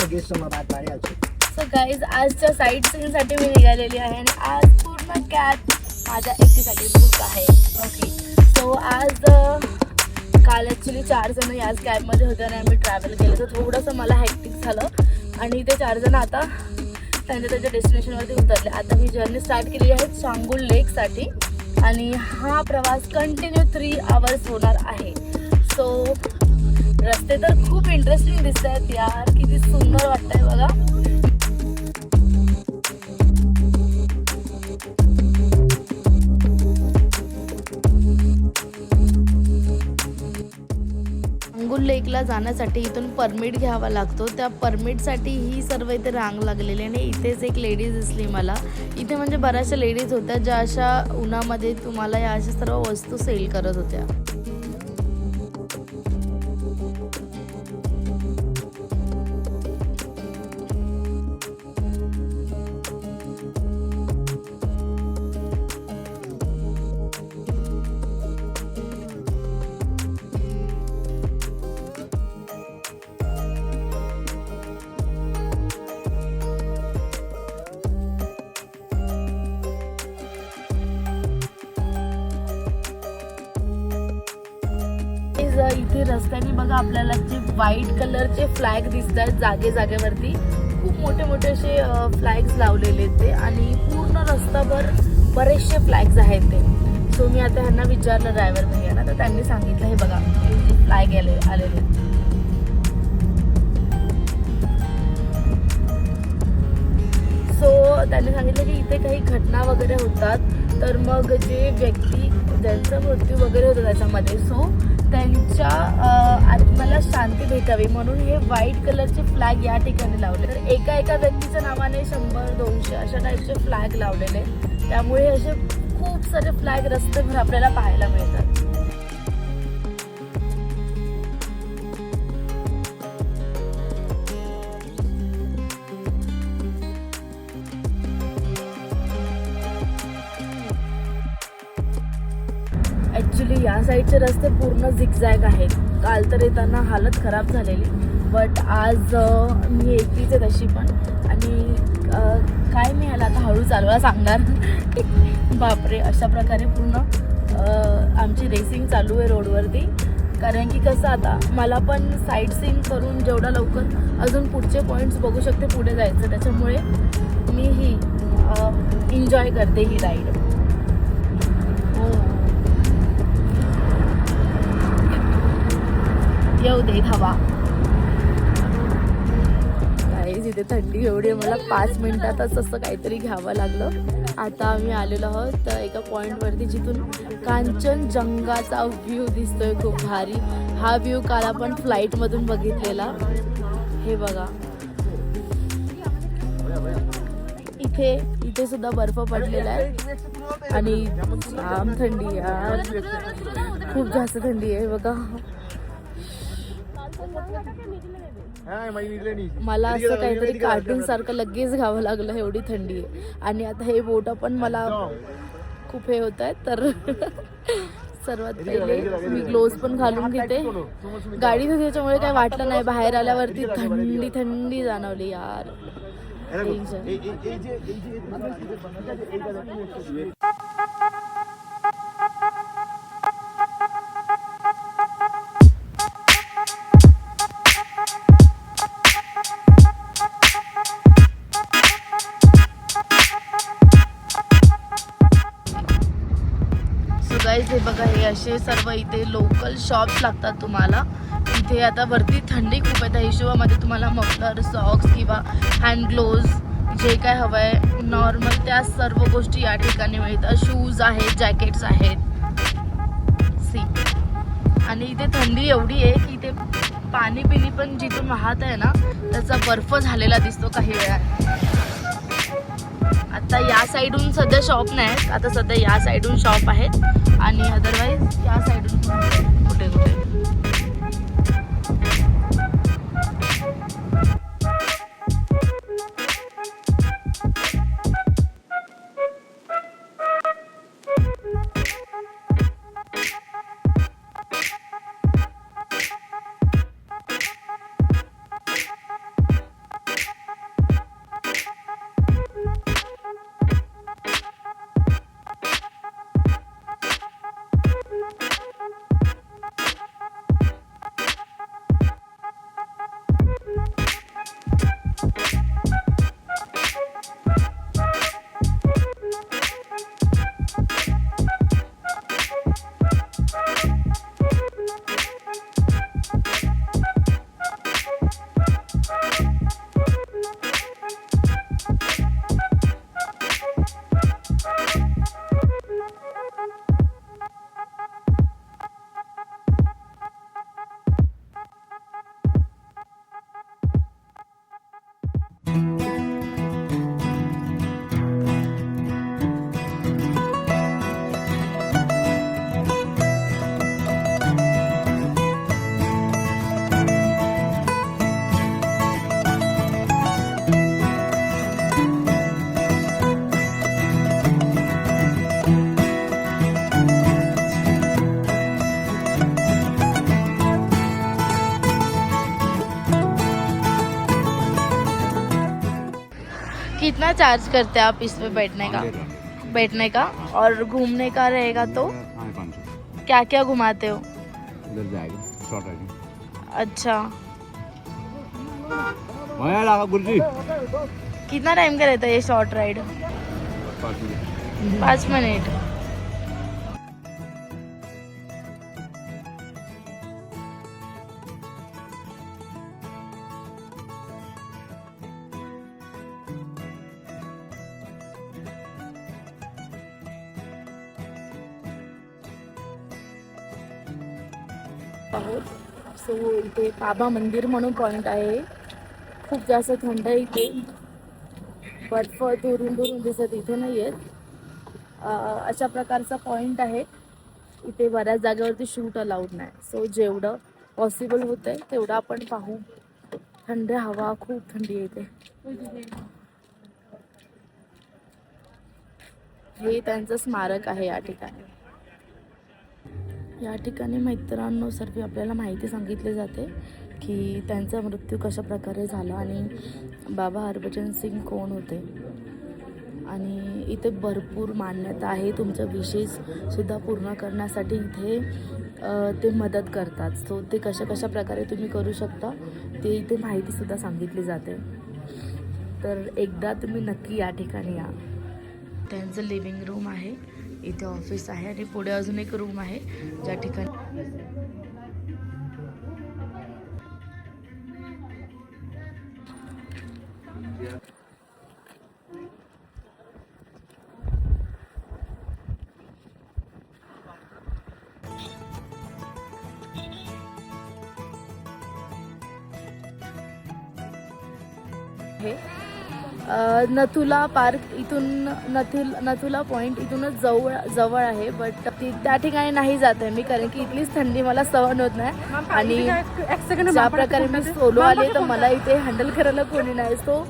So guys आजच्या site सीइंगसाठी मी निघालेली आहे आणि आज पूर्ण कॅब माझ्या एकटीसाठी बुक आहे. ओके, सो आज काल ॲक्च्युली 4 जण याच कॅबमध्ये होते आणि आम्ही ट्रॅव्हल केलं, तर थोडंसं मला हॅक्टिक झालं आणि ते 4 जण आता त्यांच्या डेस्टिनेशनवरती उतरले. आता मी जर्नी स्टार्ट केली आहे चांगुल लेकसाठी आणि हा प्रवास कंटिन्यू 3 आवर्स होणार आहे. सो रस्ते तर खूप इंटरेस्टिंग दिसत आहेत यार, किती सुंदर वाटतंय बघा. चांगुल लेकला जाण्यासाठी इथून परमिट घ्यावा लागतो. त्या परमिटसाठी ही सर्व इथे रांग लागलेली आणि इथेच एक लेडीज दिसली मला. इथे म्हणजे बऱ्याचशा लेडीज होत्या ज्या अशा उन्हामध्ये तुम्हाला या अशा सर्व वस्तू सेल करत होत्या. इथे रस्त्याने बघा आपल्याला जे व्हाईट कलरचे फ्लॅग दिसत आहेत जागेवरती, खूप मोठे मोठे असे फ्लॅग्स लावलेले ते आणि पूर्ण रस्ताभर बरेचसे फ्लॅग्स आहेत ते. सो मी आता ह्यांना विचारलं ड्रायव्हर भैयाना, तर त्यांनी सांगितलं हे बघा हे जे फ्लॅग आलेले. सो त्यांनी सांगितलं की इथे काही घटना वगैरे होतात, तर मग जे व्यक्ती ज्यांचा मृत्यू वगैरे होतो त्याच्यामध्ये, सो त्यांच्या आत्म्याला शांती भेटावी म्हणून हे व्हाईट कलरचे फ्लॅग या ठिकाणी लावले. तर एका व्यक्तीच्या नावाने 100-200 अशा टाईपचे फ्लॅग लावलेले. त्यामुळे असे खूप सारे फ्लॅग रस्तेभर आपल्याला पाहायला मिळतात. ॲक्च्युली या साईडचे रस्ते पूर्ण झिगझॅग आहेत. काल तर येताना हालत खराब झालेली, बट आज मी एकटीच आहे तशी पण. आणि काय मी ह्याला आता हळू चालवायला सांगणार. बापरे, अशा प्रकारे पूर्ण आमची रेसिंग चालू आहे रोडवरती. कारण की कसं आता मला पण साईट सीइंग करून जेवढा लवकर अजून पुढचे पॉईंट्स बघू शकते पुढे जायचं, त्याच्यामुळे मी ही एन्जॉय करते ही राईड. येऊ दे हवा. गाईज इथे थंडी एवढी आहे, मला 5 मिनिटातच असं काहीतरी घ्यावं लागलं. आता आम्ही आलेलो आहोत एका पॉईंटवरती जिथून कांचनजंगाचा व्ह्यू दिसतोय खूप भारी. हा व्ह्यू काल आपण फ्लाईटमधून बघितलेला. हे बघा इथे सुद्धा बर्फ पडलेला आहे आणि जाम थंडी यार, खूप जास्त थंडी आहे बघा. मला असं काहीतरी कार्टून सारखं लगेच घ्यावं लागलं, एवढी थंडी आहे. आणि आता हे बोट पण मला खूप हे होत आहेत, तर सर्वात पहिले मी ग्लोव्ज पण घालून घेते. गाडीत होती त्याच्यामुळे काही वाटलं नाही, बाहेर आल्यावरती थंडी जाणवली यार. गाईज हे बघा, हे असे सर्व इथे लोकल शॉप्स लागतात तुम्हाला. इथे आता वरती थंडी खूप आहे, त्या हिशोबामध्ये तुम्हाला मफलर, सॉक्स किंवा हँड ग्लोव्ज जे काय हवं आहे नॉर्मल त्या सर्व गोष्टी या ठिकाणी मिळतात. शूज आहेत, जॅकेट्स आहेत. सी, आणि इथे थंडी एवढी आहे की इथे पाणी पण जिथून वाहत आहे ना त्याचा बर्फ झालेला दिसतो काही वेळा. आता या साईडून सध्या शॉप नाही आहेत, आता सध्या या साईडून शॉप आहेत आणि अदरवाईज या साईडून कुठे कितना चार्ज करते हैं आप इसमें बैठने का और घूमने का रहेगा तो? क्या क्या घुमाते हो? इधर जाएगा शॉर्ट राइड। अच्छा, गुरुजी कितना टाइम का रहता है ये शॉर्ट राइड? 5 मिनट। सो इथे बाबा मंदिर म्हणून पॉइंट आहे. खूप जास्त थंड आहे इथे. बर्फ दुरून दुरून दिसत इथे नाही आहेत. अशा प्रकारचा पॉइंट आहे. इथे बऱ्याच जागेवरती शूट अलाउड नाही. सो जेवढं पॉसिबल होतं आहे तेवढं आपण पाहू. थंड हवा, खूप थंडी आहे इथे. हे त्यांचं स्मारक आहे या ठिकाणी. या ठिकाणी मित्रांनो सर्व आपल्याला माहिती सांगितली जाते की त्यांचा मृत्यू कशा प्रकारे झाला आणि बाबा हरभजन सिंग कोण होते. आणि इथे भरपूर मान्यता आहे. तुमचं विशेष सुद्धा पूर्ण करण्यासाठी इथे ते मदत करतात. सो ते कशा प्रकारे तुम्ही करू शकता ते इथे माहितीसुद्धा सांगितली जाते. तर एकदा तुम्ही नक्की या ठिकाणी या. त्यांचं लिव्हिंग रूम आहे, इथे ऑफिस आहे आणि पुढे अजून एक रूम आहे ज्या ठिकाणी नथुला पार्क इथून नथुला पॉइंट इथूनच जवळ आहे. बट त्या ठिकाणी नाही जात आहे मी, कारण की इथलीच थंडी मला सहन होत नाही. आणि ज्या प्रकारे मी सोलो आले तर मला इथे हँडल करायला कोणी नाही. सो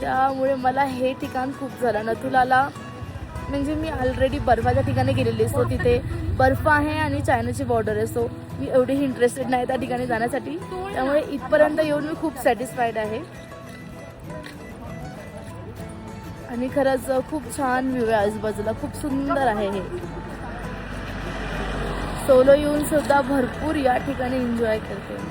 त्यामुळे मला हे ठिकाण खूप झालं. नथुलाला म्हणजे मी ऑलरेडी बर्फाच्या ठिकाणी गेलेली. सो तिथे बर्फ आहे आणि चायनाची बॉर्डर आहे. सो मी एवढी इंटरेस्टेड नाही त्या ठिकाणी जाण्यासाठी. त्यामुळे इथपर्यंत येऊन मी खूप सॅटिस्फाईड आहे. आणि खरंच खूप छान व्ह्यू आहे आजूबाजूला, खूप सुंदर आहे हे. सोलो येऊन सुद्धा भरपूर या ठिकाणी एन्जॉय करते.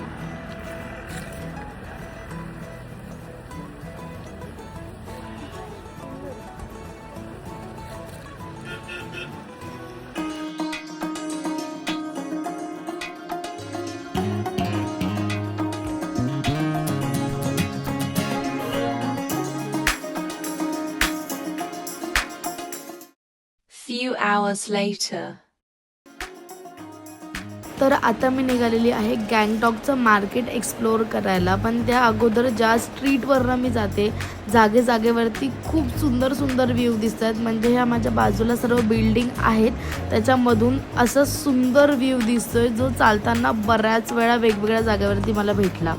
Few hours later. तर आता मी निघालेली आहे गँगटॉकचं मार्केट एक्सप्लोअर करायला. पण त्या अगोदर ज्या स्ट्रीटवरनं मी जाते जागेवरती खूप सुंदर व्ह्यू दिसतात. म्हणजे ह्या माझ्या बाजूला सर्व बिल्डिंग आहेत, त्याच्यामधून असं सुंदर व्ह्यू दिसतोय जो चालताना बऱ्याच वेळा वेगवेगळ्या जागेवरती मला भेटला.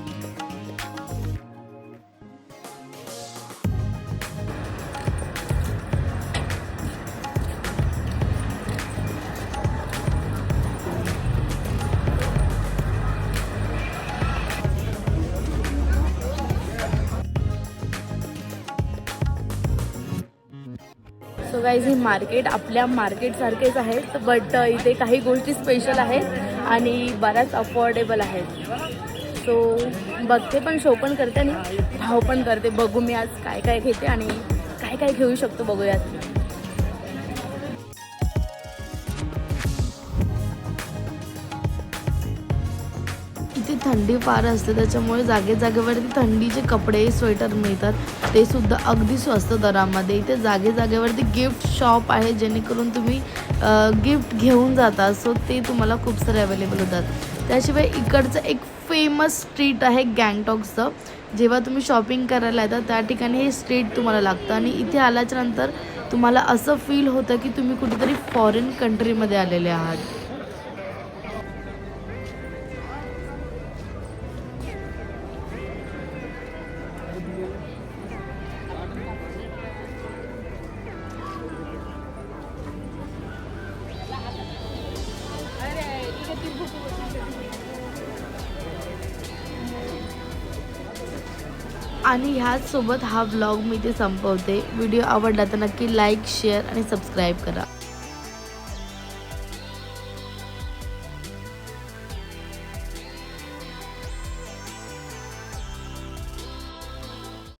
सो गाईज ही मार्केट आपल्या मार्केटसारखेच आहेत, बट इथे काही गोष्टी स्पेशल आहेत आणि बऱ्याच अफोर्डेबल आहेत. सो बघते पण शो पण करते आणि भाव पण करते. बघू मी आज काय काय घेते आणि काय काय घेऊ शकतो बघूयात. इथे थंडी फार असते, त्याच्यामुळे जागेवरती थंडीचे कपडे स्वेटर मिळतात, ते सुद्धा अगदी स्वस्त दरामध्ये. इथे जागेवरती गिफ्ट शॉप आहे जेणेकरून तुम्ही गिफ्ट घेऊन जाता. सो ते तुम्हाला खूप सारे अवेलेबल होतात. त्याशिवाय इकडचं एक फेमस स्ट्रीट आहे गँगटॉकचं. जेव्हा तुम्ही शॉपिंग करायला येतात त्या ठिकाणी हे स्ट्रीट तुम्हाला लागतं आणि इथे आल्याच्या नंतर तुम्हाला असं फील होतं की तुम्ही कुठेतरी फॉरेन कंट्रीमध्ये आलेले आहात. आणि ह्याचसोबत हा व्लॉग मी ते संपवते. व्हिडिओ आवडला तर नक्की लाईक शेअर आणि सबस्क्राईब करा.